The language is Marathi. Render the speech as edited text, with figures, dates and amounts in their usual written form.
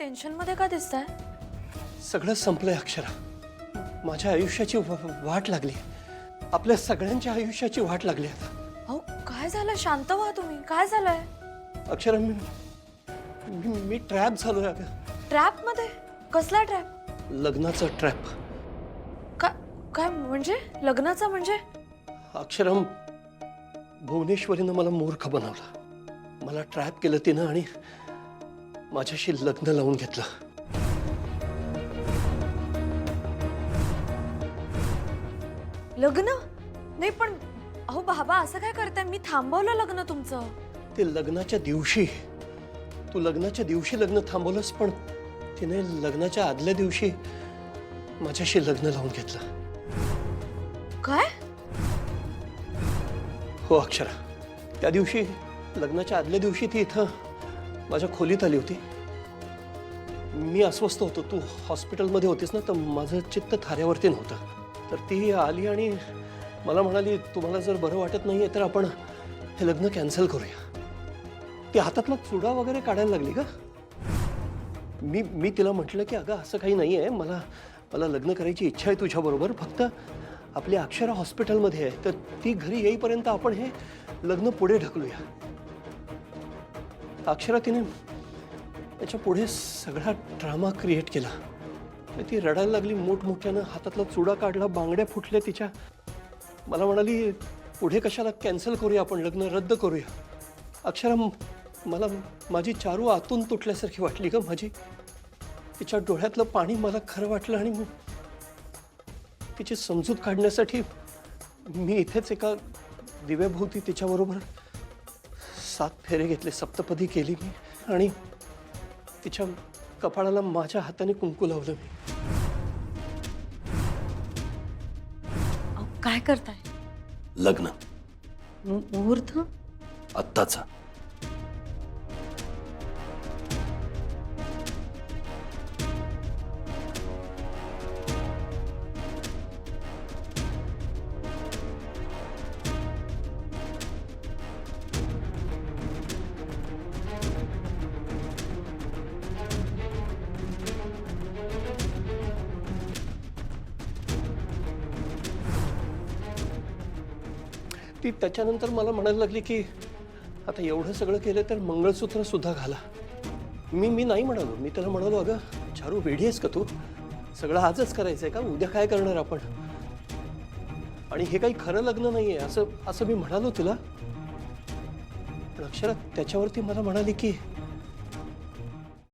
टेन्शन मध्ये का दिसताय? सगळं संपलंय अक्षरा. माझ्या आयुष्याची वाट लागली. आपल्या सगळ्यांच्या आयुष्याची वाट लागली आता. अहो काय झालं? शांत व्हा तुम्ही. काय झालंय? अक्षरा मी ट्रॅप झालोय अगं. ट्रॅप मध्ये? कसला ट्रॅप? लग्नाचा ट्रॅप. काय म्हणजे? लग्नाचा म्हणजे? अक्षरम, भुवनेश्वरीनं मला मूर्ख बनवलं. मला ट्रॅप केलं तिनं आणि माझ्याशी लग्न लावून घेतलं. लग्न? नाही पण अहो बाबा असं काय करताय? मी थांबवलं लग्न तुमचं. ते लग्नाच्या दिवशी, तू लग्नाच्या दिवशी लग्न थांबवलंस, पण तिने लग्नाच्या आदल्या दिवशी माझ्याशी लग्न लावून घेतलं. काय? हो अक्षरा, त्या दिवशी लग्नाच्या आदल्या दिवशी ती इथं माझ्या खोलीत आली होती. मी अस्वस्थ होतो. तू हॉस्पिटलमध्ये होतीस ना, तर माझं चित्त थाऱ्यावरती नव्हतं. तर ती आली आणि मला म्हणाली, तुम्हाला जर बरं वाटत नाहीये तर आपण हे लग्न कॅन्सल करूया. ती हातातला चुडा वगैरे काढायला लागली का? मी तिला म्हटलं की अगं असं काही नाही आहे, मला लग्न करायची इच्छा आहे तुझ्याबरोबर, फक्त आपली अक्षरा हॉस्पिटलमध्ये आहे, तर ती घरी येईपर्यंत आपण हे लग्न पुढे ढकलूया. अक्षरा तिने त्याच्या पुढे सगळा ड्रामा क्रिएट केला. ती रडायला लागली मोठमोठ्यानं, हातातला चुडा काढला, बांगड्या फुटल्या तिच्या. मला म्हणाली, पुढे कशाला कॅन्सल करूया, आपण लग्न रद्द करूया. अक्षरा, मला माझी चारू आतून तुटल्यासारखी वाटली ग माझी. तिच्या डोळ्यातलं पाणी मला खरं वाटलं आणि तिची समजूत काढण्यासाठी मी इथेच एका दिव्याभोवती तिच्याबरोबर 7 फेरे घेतले, सप्तपदी केली मी आणि तिच्या कपाळाला माझ्या हाताने कुंकू लावलं मी. अहो काय करताय? लग्न मुहूर्त? आत्ताचा. ती त्याच्यानंतर मला म्हणायला लागली की आता एवढं सगळं केलं तर मंगळसूत्र सुद्धा घाला. मी नाही म्हणालो. मी त्याला म्हणालो, अगं चारू वेडी आहेस का तू? सगळं आजच करायचंय का? उद्या काय करणार आपण? आणि हे काही खरं लग्न नाहीये असं मी म्हणालो तिला. पण अक्षरात त्याच्यावरती मला म्हणाली की